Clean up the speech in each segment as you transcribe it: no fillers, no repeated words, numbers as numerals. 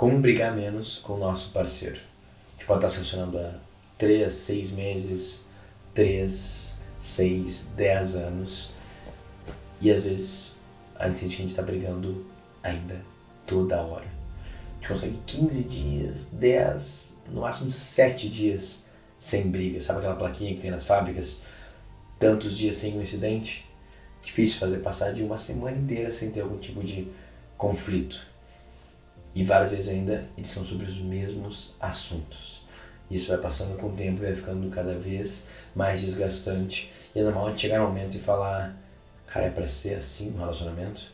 como brigar menos com o nosso parceiro. A gente pode estar se relacionando há 3, 6 meses, 3, 6, 10 anos. E às vezes a gente sente que a gente está brigando ainda toda hora. A gente consegue 15 dias, 10, no máximo 7 dias sem briga. Sabe aquela plaquinha que tem nas fábricas? Tantos dias sem um incidente? Difícil fazer passar de uma semana inteira sem ter algum tipo de conflito. E várias vezes ainda eles são sobre os mesmos assuntos. Isso vai passando com o tempo e vai ficando cada vez mais desgastante. E é normal a gente chegar no momento e falar: cara, é pra ser assim um relacionamento?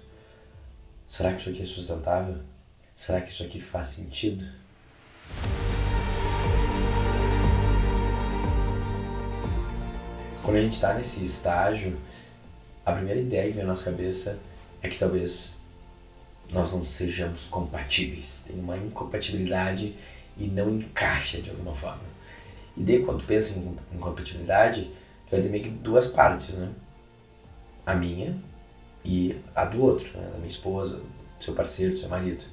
Será que isso aqui é sustentável? Será que isso aqui faz sentido? Quando a gente está nesse estágio, a primeira ideia que vem na nossa cabeça é que talvez nós não sejamos compatíveis. Tem uma incompatibilidade e não encaixa de alguma forma. E daí quando tu pensa em incompatibilidade, tu vai ter meio que duas partes, né? A minha e a do outro, né? Da minha esposa, do seu parceiro, do seu marido.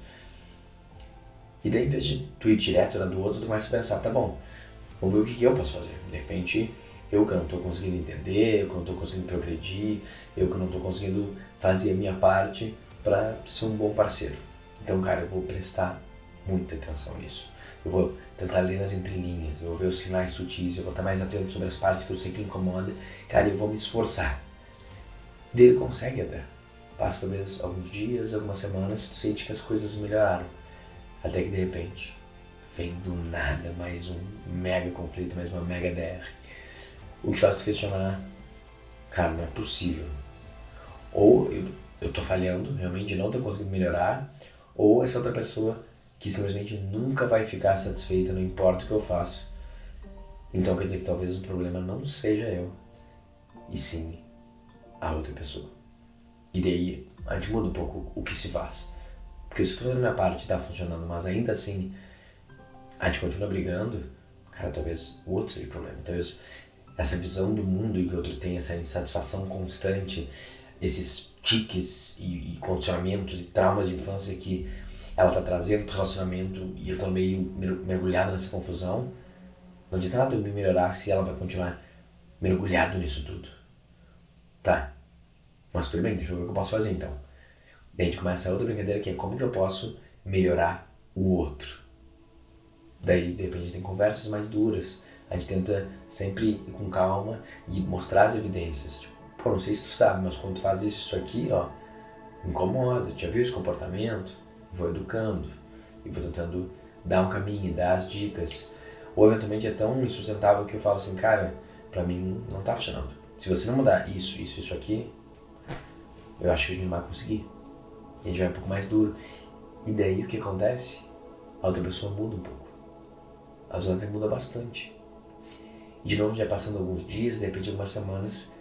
E daí, em vez de tu ir direto na do outro, tu começa a pensar: tá bom, vamos ver o que eu posso fazer. De repente, eu que não estou conseguindo entender, eu que não estou conseguindo progredir, eu que não estou conseguindo fazer a minha parte para ser um bom parceiro. Então, cara, eu vou prestar muita atenção nisso. Eu vou tentar ler nas entrelinhas, eu vou ver os sinais sutis, eu vou estar mais atento sobre as partes que eu sei que incomoda. Cara, eu vou me esforçar. E daí ele consegue até. Passa talvez alguns dias, algumas semanas, tu sente que as coisas melhoraram. Até que de repente, vem do nada mais um mega conflito, mais uma mega DR. O que faz tu questionar: cara, não é possível. Ou eu tô falhando, realmente não tô conseguindo melhorar, ou essa outra pessoa que simplesmente nunca vai ficar satisfeita, não importa o que eu faço. Então quer dizer que talvez o problema não seja eu, e sim a outra pessoa. E daí a gente muda um pouco o que se faz. Porque se eu tô fazendo a minha parte tá funcionando, mas ainda assim a gente continua brigando, cara, talvez o outro seja o problema. Talvez essa visão do mundo que o outro tem, essa insatisfação constante, esses tiques e condicionamentos e traumas de infância que ela tá trazendo pro relacionamento e eu tô meio mergulhado nessa confusão. Não adianta nada eu me melhorar se ela vai continuar mergulhado nisso tudo. Tá, mas tudo bem, deixa eu ver o que eu posso fazer então. Daí a gente começa a outra brincadeira que é como que eu posso melhorar o outro. Daí de repente a gente tem conversas mais duras. A gente tenta sempre ir com calma e mostrar as evidências. Tipo, pô, não sei se tu sabe, mas quando tu faz isso aqui, ó, incomoda, já viu esse comportamento? Vou educando e vou tentando dar um caminho, dar as dicas. Ou eventualmente é tão insustentável que eu falo assim: cara, pra mim não tá funcionando. Se você não mudar isso aqui, eu acho que a gente não vai conseguir. E a gente vai um pouco mais duro. E daí o que acontece? A outra pessoa muda um pouco. A outra até muda bastante. E de novo, já passando alguns dias, de repente algumas semanas,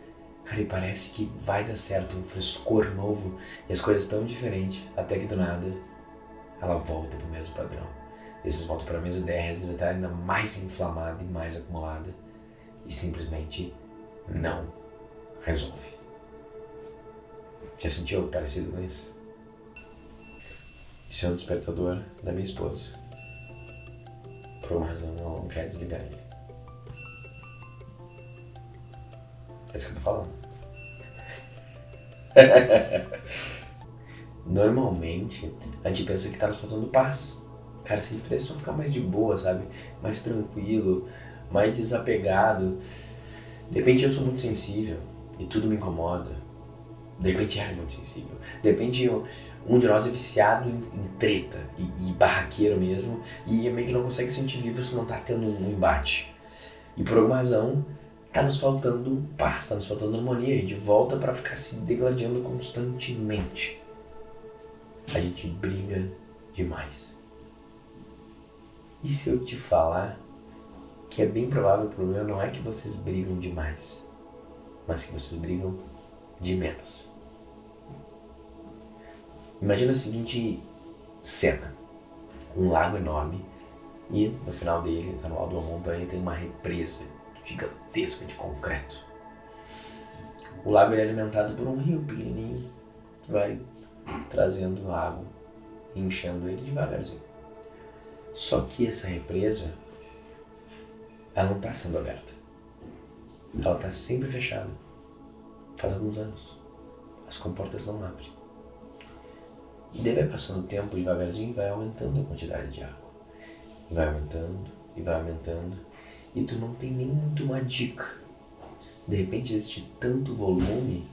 cara, e parece que vai dar certo, um frescor novo, e as coisas tão diferentes, até que do nada, ela volta pro mesmo padrão. E às vezes volta para a mesma ideia, às vezes até ainda mais inflamada e mais acumulada, e simplesmente não resolve. Já sentiu algo parecido com isso? Isso é um despertador da minha esposa. Por uma razão, ela não quer desligar ele. É isso que eu tô falando. Normalmente, a gente pensa que tá nos faltando paz. Cara, se a gente pudesse só ficar mais de boa, sabe? Mais tranquilo, mais desapegado. De repente eu sou muito sensível e tudo me incomoda. De repente ela é muito sensível. De repente um de nós é viciado em treta e barraqueiro mesmo. E meio que não consegue sentir vivo se não tá tendo um embate. E por alguma razão, tá nos faltando paz, tá nos faltando harmonia. A gente volta pra ficar se degladiando constantemente. A gente briga demais. E se eu te falar que é bem provável que o problema não é que vocês brigam demais, mas que vocês brigam de menos. Imagina a seguinte cena: um lago enorme e no final dele, tá no alto de uma montanha, tem uma represa gigantesca de concreto. O lago é alimentado por um rio pequenininho que vai trazendo água e enchendo ele devagarzinho. Só que essa represa, ela não está sendo aberta. Ela está sempre fechada. Faz alguns anos. As comportas não abrem. E daí vai passando o tempo, devagarzinho, vai aumentando a quantidade de água. E vai aumentando, e vai aumentando. E tu não tem nem muito uma dica. De repente existe tanto volume,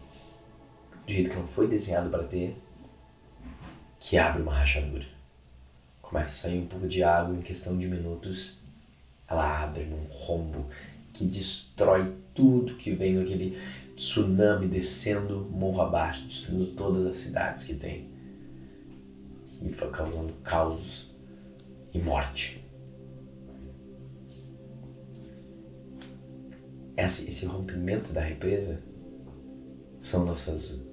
do jeito que não foi desenhado para ter, que abre uma rachadura. Começa a sair um pouco de água em questão de minutos. Ela abre num rombo que destrói tudo que vem, aquele tsunami descendo morro abaixo, destruindo todas as cidades que tem. E foi causando caos e morte. Esse rompimento da represa são nossos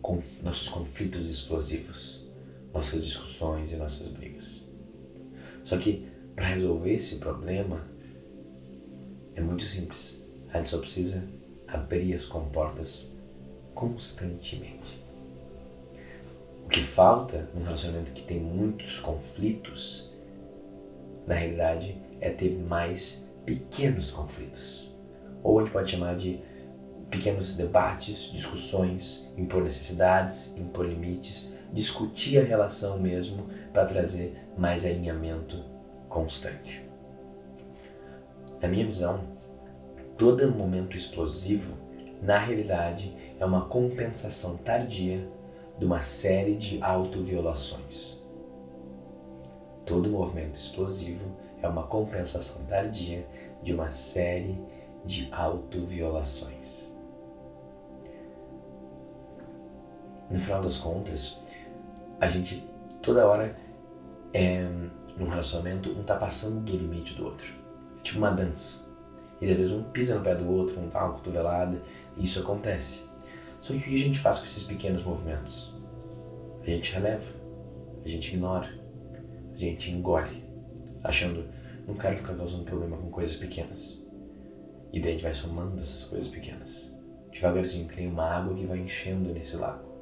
conflitos explosivos, nossas discussões e nossas brigas. Só que para resolver esse problema é muito simples. A gente só precisa abrir as comportas constantemente. O que falta num relacionamento que tem muitos conflitos, na realidade, é ter mais pequenos conflitos. Ou a gente pode chamar de pequenos debates, discussões, impor necessidades, impor limites, discutir a relação mesmo para trazer mais alinhamento constante. Na minha visão, todo momento explosivo, na realidade, é uma compensação tardia de uma série de autoviolações. Todo movimento explosivo é uma compensação tardia de uma série de autoviolações. No final das contas, a gente toda hora num relacionamento, um tá passando do limite do outro. É tipo uma dança. E às vezes um pisa no pé do outro, um dá uma cotovelada, e isso acontece. Só que o que a gente faz com esses pequenos movimentos? A gente releva, a gente ignora, a gente engole, achando, não quero ficar causando problema com coisas pequenas. E daí a gente vai somando essas coisas pequenas, devagarzinho, que nem uma água que vai enchendo nesse lago.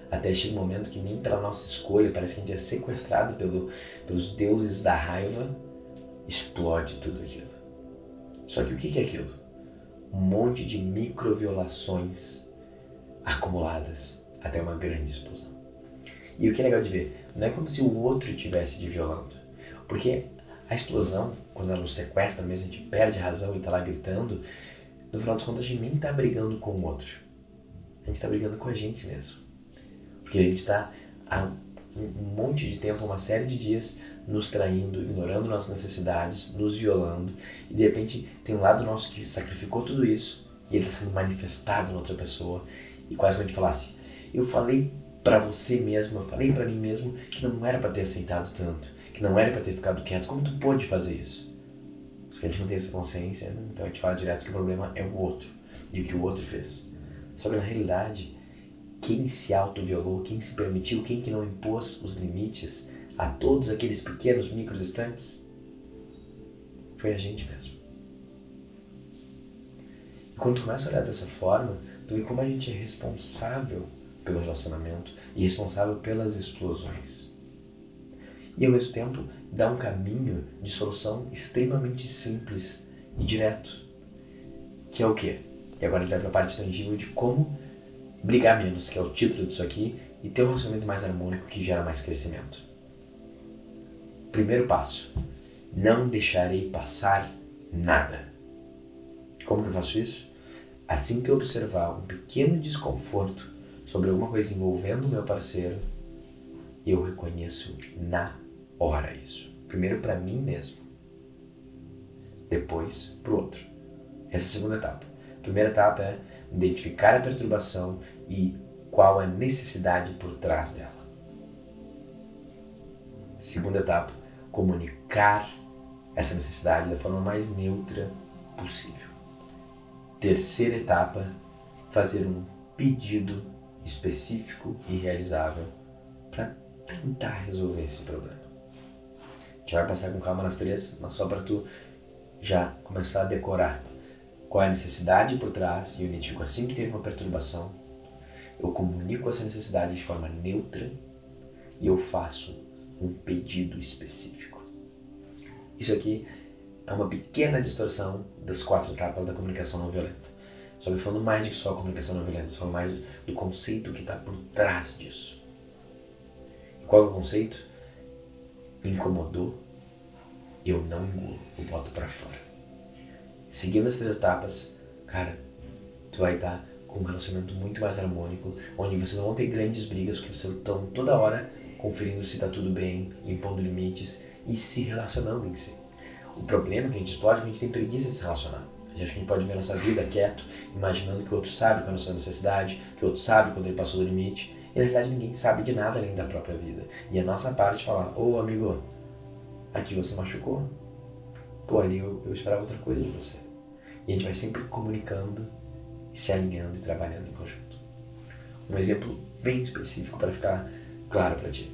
Até chega um momento que nem pela nossa escolha, parece que a gente é sequestrado pelos deuses da raiva, explode tudo aquilo. Só que o que é aquilo? Um monte de microviolações acumuladas até uma grande explosão. E o que é legal de ver, não é como se o outro estivesse te violando. Porque a explosão, quando ela nos sequestra mesmo, a gente perde a razão e tá lá gritando, no final das contas a gente nem tá brigando com o outro. A gente tá brigando com a gente mesmo. Porque a gente tá há um monte de tempo, uma série de dias, nos traindo, ignorando nossas necessidades, nos violando, e de repente tem um lado nosso que sacrificou tudo isso, e ele está sendo manifestado na outra pessoa, e quase como a gente falasse, eu falei pra você mesmo, eu falei pra mim mesmo que não era pra ter aceitado tanto, que não era pra ter ficado quieto, como tu pôde fazer isso? Porque a gente não tem essa consciência, né? Então a gente fala direto que o problema é o outro, e o que o outro fez. Só que na realidade, quem se autoviolou, quem se permitiu, quem que não impôs os limites a todos aqueles pequenos micros instantes, foi a gente mesmo. E quando tu começa a olhar dessa forma, tu vê como a gente é responsável pelo relacionamento e responsável pelas explosões. E ao mesmo tempo, dá um caminho de solução extremamente simples e direto. Que é o quê? E agora a gente vai para a parte tangível de como brigar menos, que é o título disso aqui, e ter um relacionamento mais harmônico que gera mais crescimento. Primeiro passo, não deixarei passar nada. Como que eu faço isso? Assim que eu observar um pequeno desconforto sobre alguma coisa envolvendo o meu parceiro, eu reconheço na hora isso. Primeiro para mim mesmo, depois para o outro. Essa é a segunda etapa. A primeira etapa é identificar a perturbação e qual a necessidade por trás dela. Segunda etapa, comunicar essa necessidade da forma mais neutra possível. Terceira etapa, fazer um pedido específico e realizável para tentar resolver esse problema. A gente vai passar com calma nas três, mas só para tu já começar a decorar qual é a necessidade por trás, e eu identifico assim que teve uma perturbação, eu comunico essa necessidade de forma neutra e eu faço um pedido específico. Isso aqui é uma pequena distorção das 4 etapas da comunicação não violenta. Só que falando mais de só a comunicação não violenta, falando mais do conceito que está por trás disso. E qual é o conceito? Incomodou, eu não engulo, eu boto pra fora. Seguindo as 3 etapas, cara, tu vai estar com um relacionamento muito mais harmônico, onde vocês não vão ter grandes brigas, porque vocês estão toda hora conferindo se está tudo bem, impondo limites e se relacionando em si. O problema que a gente explode é que a gente tem preguiça de se relacionar. A gente acha que a gente pode ver a nossa vida quieto, imaginando que o outro sabe qual é a nossa necessidade, que o outro sabe quando ele passou do limite, e na verdade ninguém sabe de nada além da própria vida. E a nossa parte é falar, ô amigo, aqui você machucou, pô, ali eu esperava outra coisa de você. E a gente vai sempre comunicando, se alinhando e trabalhando em conjunto. Um exemplo bem específico para ficar claro para ti.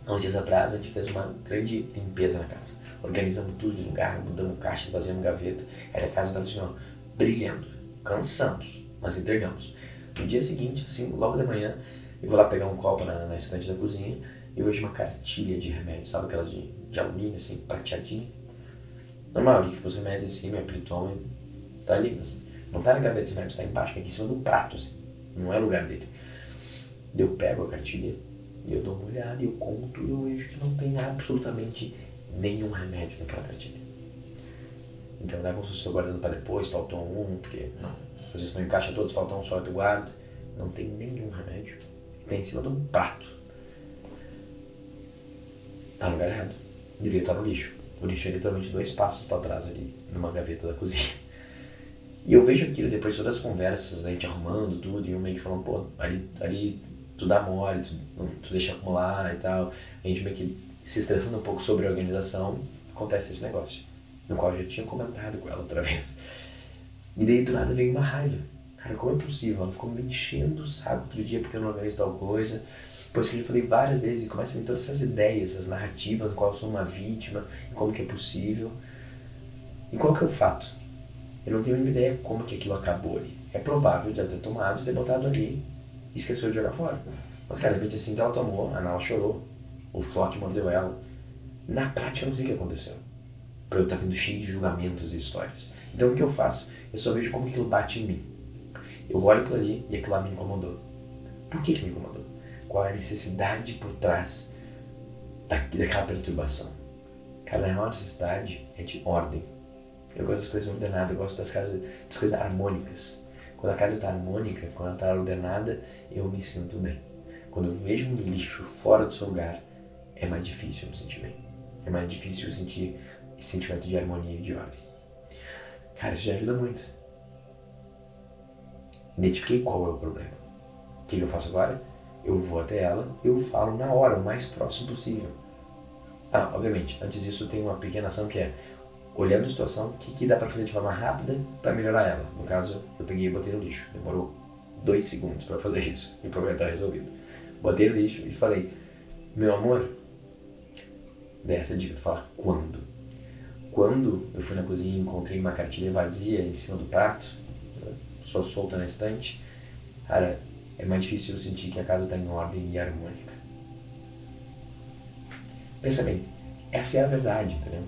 Há uns dias atrás a gente fez uma grande limpeza na casa. Organizamos tudo de lugar, mudamos caixas, fazemos gaveta. Aí a casa estava assim, ó, brilhando. Cansamos, mas entregamos. No dia seguinte, assim, logo de manhã, eu vou lá pegar um copo na estante da cozinha e eu vejo uma cartilha de remédio, sabe aquelas de alumínio, assim, prateadinha. Normal, ali que ficou os remédios em cima, é Pliton, tá ali, mas não tá na gaveta dos remédios, tá embaixo, aqui em cima de um prato, assim, não é lugar dele. Eu pego a cartilha e eu dou uma olhada e eu conto e eu vejo que não tem absolutamente nenhum remédio naquela cartilha. Então não é como se eu estou guardando para depois, faltou um, porque não, às vezes não encaixa todos, falta um só e tu guarda. Não tem nenhum remédio. Tem em cima de um prato. Tá no lugar errado. Deveria estar no lixo. O lixo é literalmente 2 passos para trás ali, numa gaveta da cozinha. E eu vejo aquilo depois de todas as conversas, da gente arrumando tudo, e eu meio que falando, pô, ali tu dá mole, tu deixa acumular e tal. A gente meio que se estressando um pouco sobre a organização, acontece esse negócio. No qual eu já tinha comentado com ela outra vez. E daí do nada veio uma raiva. Cara, como é possível? Ela ficou me enchendo o saco outro dia porque eu não organizo tal coisa. Depois que eu já falei várias vezes e começa a vir todas essas ideias, essas narrativas no qual eu sou uma vítima e como que é possível. E qual que é o fato? Eu não tenho nenhuma ideia como que aquilo acabou ali. É provável de ela ter tomado, ter botado ali e esqueceu de jogar fora. Mas cara, de repente assim que ela tomou, a Nala chorou, o Flock mordeu ela. Na prática eu não sei o que aconteceu. Pra eu estar vindo cheio de julgamentos e histórias. Então o que eu faço? Eu só vejo como aquilo bate em mim. Eu olho aquilo ali e aquilo lá me incomodou. Por que me incomodou? Qual é a necessidade por trás daquela perturbação? Cara, na real a necessidade é de ordem. Eu gosto das coisas ordenadas, eu gosto das coisas harmônicas. Quando a casa está harmônica, quando ela está ordenada, eu me sinto bem. Quando eu vejo um lixo fora do seu lugar, é mais difícil eu me sentir bem. É mais difícil eu sentir esse sentimento de harmonia e de ordem. Cara, isso já ajuda muito. Identifiquei qual é o problema. O que eu faço agora? Eu vou até ela, eu falo na hora, o mais próximo possível. Obviamente, antes disso tem uma pequena ação que é, olhando a situação, o que dá pra fazer de forma rápida pra melhorar ela. No caso, eu peguei e botei no lixo. Demorou 2 segundos pra fazer isso e o problema tá resolvido. Botei no lixo e falei, meu amor, dessa dica, tu fala quando? Quando eu fui na cozinha e encontrei uma cartilha vazia em cima do prato, só solta na estante, cara, é mais difícil eu sentir que a casa está em ordem e harmônica. Pensa bem, essa é a verdade, entendeu?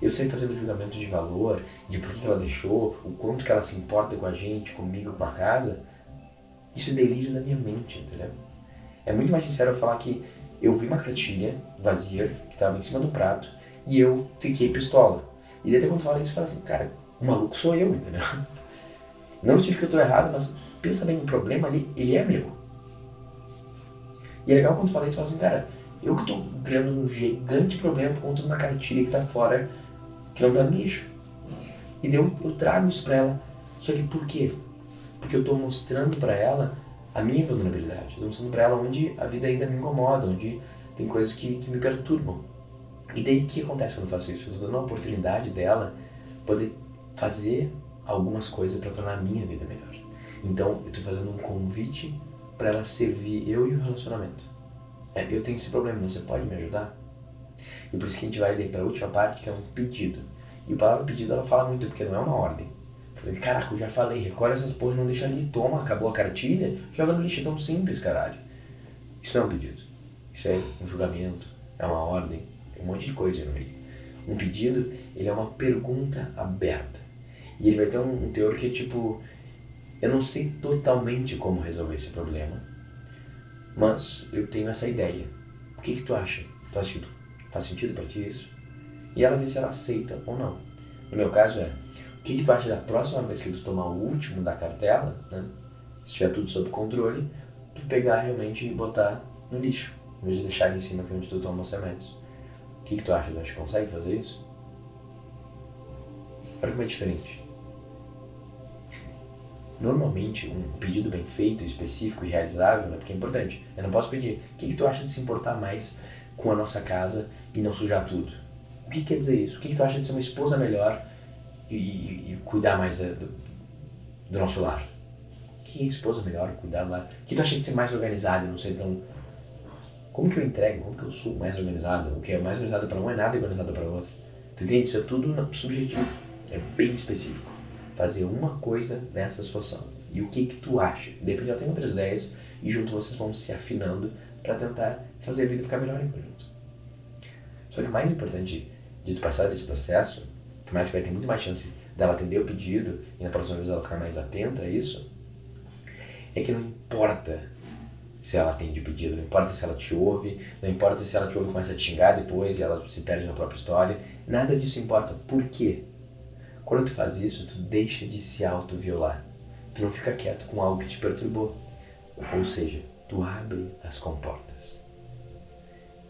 Eu sei fazendo julgamento de valor, de por que ela deixou, o quanto que ela se importa com a gente, comigo, com a casa, isso é delírio da minha mente, entendeu? É muito mais sincero eu falar que eu vi uma cartilha vazia, que estava em cima do prato, e eu fiquei pistola. E daí até quando fala isso, eu falo assim, cara, o maluco sou eu, entendeu? Não no sentido que eu tô errado, mas pensa bem, o problema ali, ele é meu. E é legal quando fala isso, fala assim, cara, eu que tô criando um gigante problema por conta de uma cartilha que tá fora, que não tá no lixo. E daí eu trago isso pra ela. Só que por quê? Porque eu tô mostrando pra ela a minha vulnerabilidade. Eu tô mostrando pra ela onde a vida ainda me incomoda, onde tem coisas que me perturbam. E daí o que acontece quando eu faço isso? Eu tô dando a oportunidade dela poder fazer algumas coisas pra tornar a minha vida melhor. Então eu tô fazendo um convite pra ela servir eu e o relacionamento. Eu tenho esse problema, você pode me ajudar? E por isso que a gente vai daí pra última parte, que é um pedido. E a palavra pedido ela fala muito, porque não é uma ordem. Falei, caraca, eu já falei, recolhe essas porra, não deixa ali, toma, acabou a cartilha, joga no lixo, é tão simples, caralho. Isso não é um pedido. Isso é um julgamento, é uma ordem, tem um monte de coisa no meio. Um pedido, ele é uma pergunta aberta. E ele vai ter um teor que é tipo, eu não sei totalmente como resolver esse problema, mas eu tenho essa ideia. O que tu acha? Tu acha que faz sentido pra ti isso? E ela vê se ela aceita ou não. No meu caso o que tu acha da próxima vez que tu tomar o último da cartela, né? Se tiver tudo sob controle, tu pegar realmente e botar no lixo, em vez de deixar ali em cima que é onde tu toma os remédios. O que tu acha? Tu acha que consegue fazer isso? Olha como é diferente. Normalmente, um pedido bem feito, específico e realizável, né, porque é importante. Eu não posso pedir. O que tu acha de se importar mais com a nossa casa e não sujar tudo? O que quer dizer isso? O que tu acha de ser uma esposa melhor e cuidar mais do nosso lar? Que esposa melhor, cuidar do lar? O que tu acha de ser mais organizado e não ser tão... Como que eu entrego? Como que eu sou mais organizado? O que é mais organizado para um é nada organizado para outro. Tu entende? Isso é tudo subjetivo. É bem específico. Fazer uma coisa nessa situação. E o que tu acha? Depois eu tenho outras ideias e junto vocês vão se afinando para tentar fazer a vida ficar melhor em conjunto. Só que o mais importante de tu passar desse processo, por mais que vai ter muito mais chance dela atender o pedido e na próxima vez ela ficar mais atenta a isso, é que não importa se ela atende o pedido, não importa se ela te ouve, não importa se ela te ouve e começa a te xingar depois e ela se perde na própria história, nada disso importa. Por quê? Quando tu faz isso, tu deixa de se auto-violar. Tu não fica quieto com algo que te perturbou. Ou seja, tu abre as comportas.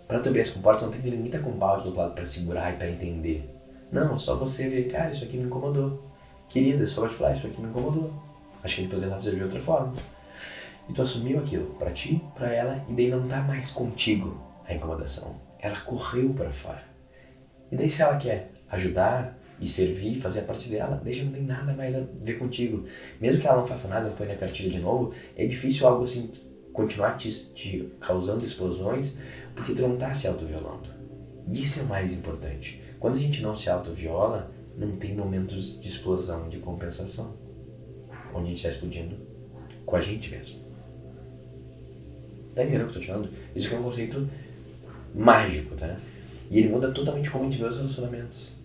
Para tu abrir as comportas, não tem que ter ninguém tá com pau do outro lado para segurar e para entender. Não, é só você ver, cara, isso aqui me incomodou. Querida, só vai te falar, isso aqui me incomodou. Acho que a gente poderia fazer de outra forma. E tu assumiu aquilo, pra ti, pra ela, e daí não tá mais contigo a incomodação. Ela correu pra fora. E daí se ela quer ajudar e servir, fazer a parte dela, daí já não tem nada mais a ver contigo. Mesmo que ela não faça nada, põe na cartilha de novo, é difícil algo assim continuar te causando explosões, porque tu não tá se autoviolando. E isso é o mais importante. Quando a gente não se autoviola, não tem momentos de explosão, de compensação, onde a gente está explodindo com a gente mesmo. Tá entendendo o que eu tô te falando? Isso aqui é um conceito mágico, tá? E ele muda totalmente como a gente vê os relacionamentos.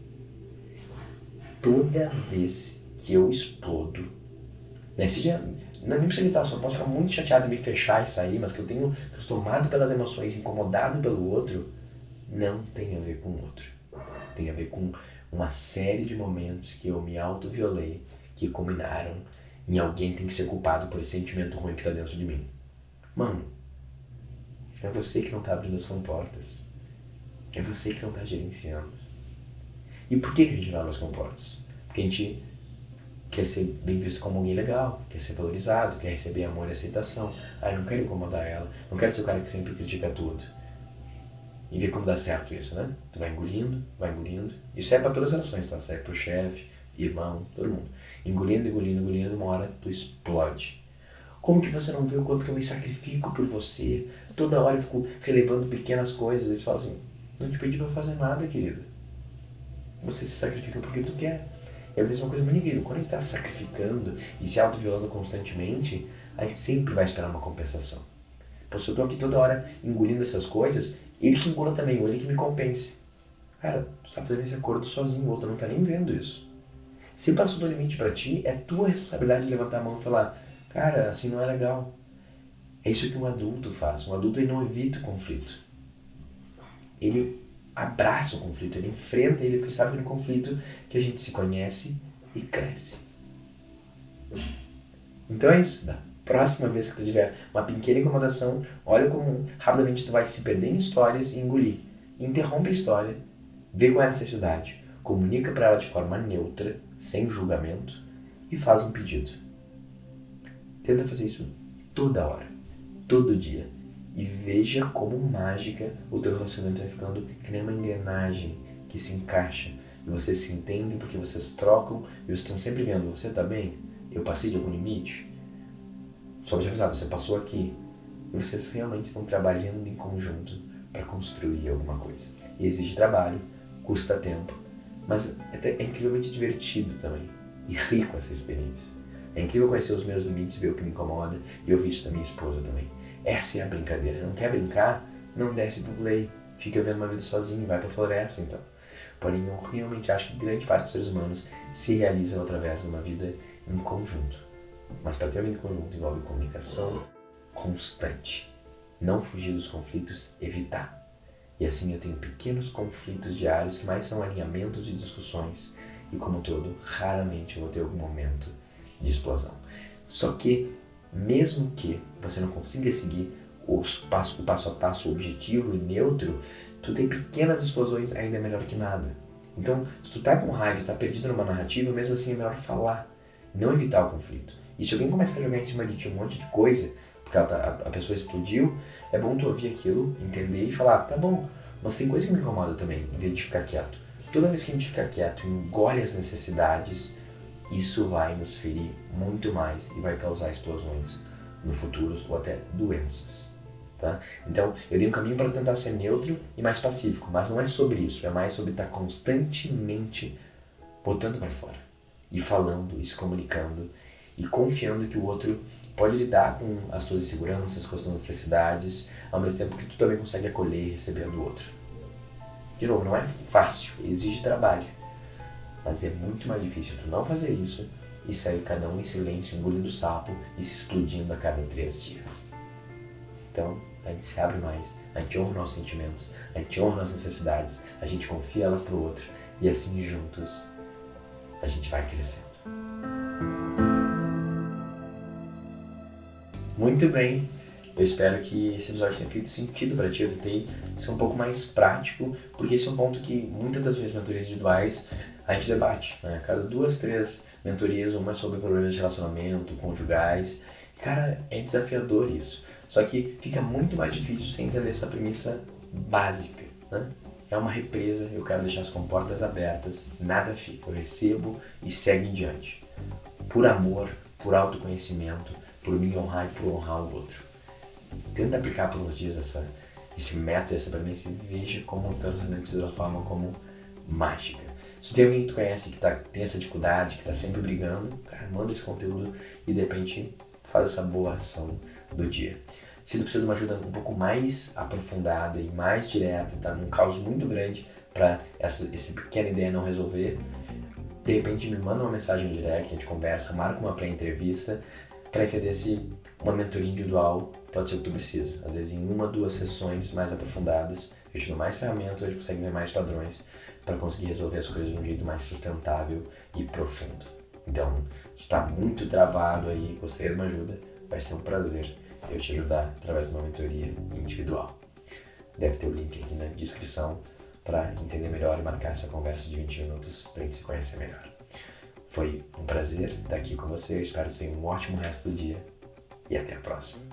Toda vez que eu explodo, né? Não nem precisa gritar, só posso ficar muito chateado e me fechar e sair, mas que eu tenho tomado pelas emoções, incomodado pelo outro, não tem a ver com o outro. Tem a ver com uma série de momentos que eu me autoviolei, que culminaram em alguém tem que ser culpado por esse sentimento ruim que tá dentro de mim. Mano, é você que não tá abrindo as comportas. É você que não tá gerenciando. E por que a gente não abre as comportas? Porque a gente quer ser bem visto como alguém legal, quer ser valorizado, quer receber amor e aceitação. Eu não quero incomodar ela, não quero ser o cara que sempre critica tudo. E ver como dá certo isso, né? Tu vai engolindo, vai engolindo. Isso é pra todas as relações, tá? Serve pro chefe, irmão, todo mundo. Engolindo, engolindo, engolindo, uma hora tu explode. Como que você não vê o quanto que eu me sacrifico por você? Toda hora eu fico relevando pequenas coisas. Eles falam assim, não te pedi pra fazer nada, querida. Você se sacrifica porque tu quer. E às vezes é uma coisa muito incrível. Quando a gente tá se sacrificando e se autoviolando constantemente, a gente sempre vai esperar uma compensação. Pô, se eu tô aqui toda hora engolindo essas coisas, ele que engula também, ou ele que me compense. Cara, tu tá fazendo esse acordo sozinho, o outro não tá nem vendo isso. Se passou do limite pra ti, é tua responsabilidade de levantar a mão e falar, cara, assim não é legal. É isso que um adulto faz. Um adulto ele não evita o conflito. Ele abraça o conflito, ele enfrenta ele, porque sabe que no conflito que a gente se conhece e cresce. Então é isso. Da próxima vez que tu tiver uma pequena incomodação, olha como rapidamente tu vai se perder em histórias e engolir. Interrompe a história, vê qual é a necessidade, comunica para ela de forma neutra, sem julgamento, e faz um pedido. Tenta fazer isso toda hora, todo dia. E veja como mágica o teu relacionamento vai ficando que nem uma engrenagem que se encaixa. E vocês se entendem porque vocês trocam e vocês estão sempre vendo, você tá bem? Eu passei de algum limite? Só pra te avisar, você passou aqui. E vocês realmente estão trabalhando em conjunto para construir alguma coisa. E exige trabalho, custa tempo, mas é incrivelmente divertido também. E rico essa experiência. É incrível conhecer os meus limites, ver o que me incomoda e ouvir isso da minha esposa também. Essa é a brincadeira. Não quer brincar? Não desce pro play. Fica vendo uma vida sozinho, vai pra floresta então. Porém, eu realmente acho que grande parte dos seres humanos se realizam através de uma vida em conjunto. Mas para ter uma vida em conjunto envolve comunicação constante. Não fugir dos conflitos, evitar. E assim eu tenho pequenos conflitos diários que mais são alinhamentos e discussões. E como todo, raramente eu vou ter algum momento de explosão. Só que, mesmo que você não consiga seguir o passo a passo objetivo e neutro, tu ter pequenas explosões ainda é melhor que nada. Então, se tu tá com raiva e tá perdido numa narrativa, mesmo assim é melhor falar, não evitar o conflito. E se alguém começar a jogar em cima de ti um monte de coisa, porque a pessoa explodiu, é bom tu ouvir aquilo, entender e falar, tá bom, mas tem coisa que me incomoda também, em vez de ficar quieto. Toda vez que a gente fica quieto e engole as necessidades, isso vai nos ferir muito mais e vai causar explosões no futuro ou até doenças. Tá? Então, eu dei um caminho para tentar ser neutro e mais pacífico, mas não é sobre isso, é mais sobre estar constantemente botando para fora e falando, e se comunicando e confiando que o outro pode lidar com as suas inseguranças, com as suas necessidades, ao mesmo tempo que tu também consegue acolher e receber a do outro. De novo, não é fácil, exige trabalho, mas é muito mais difícil tu não fazer isso e sair cada um em silêncio, engolindo sapo e se explodindo a cada 3 dias. Então, a gente se abre mais, a gente honra nossos sentimentos, a gente honra nossas necessidades, a gente confia elas pro outro e assim juntos a gente vai crescendo. Muito bem, eu espero que esse episódio tenha feito sentido para ti. Eu tentei ser um pouco mais prático, porque esse é um ponto que muitas das minhas mentorias individuais a gente debate, né? Cada 2, 3 mentorias, uma é sobre problemas de relacionamento, conjugais. Cara, é desafiador isso. Só que fica muito mais difícil sem entender essa premissa básica, né? É uma represa, eu quero deixar as comportas abertas, nada fica, eu recebo e segue em diante. Por amor, por autoconhecimento, por me honrar e por honrar o outro. Tenta aplicar por uns dias esse método, essa premissa e veja como o teu relacionamento se transforma como mágica. Se tem alguém que tu conhece que tem essa dificuldade, que está sempre brigando, cara, manda esse conteúdo e de repente faz essa boa ação do dia. Se tu precisa de uma ajuda um pouco mais aprofundada e mais direta, tá num caos muito grande para essa pequena ideia não resolver, de repente me manda uma mensagem no direct, a gente conversa, marca uma pré-entrevista para entender se uma mentoria individual pode ser o que tu precisa. Às vezes em 1, 2 sessões mais aprofundadas, eu te dou mais ferramentas, a gente consegue ver mais padrões para conseguir resolver as coisas de um jeito mais sustentável e profundo. Então, se está muito travado aí, gostaria de uma ajuda, vai ser um prazer eu te ajudar através de uma mentoria individual. Deve ter o link aqui na descrição para entender melhor e marcar essa conversa de 20 minutos para a gente se conhecer melhor. Foi um prazer estar aqui com você, eu espero que tenha um ótimo resto do dia e até a próxima.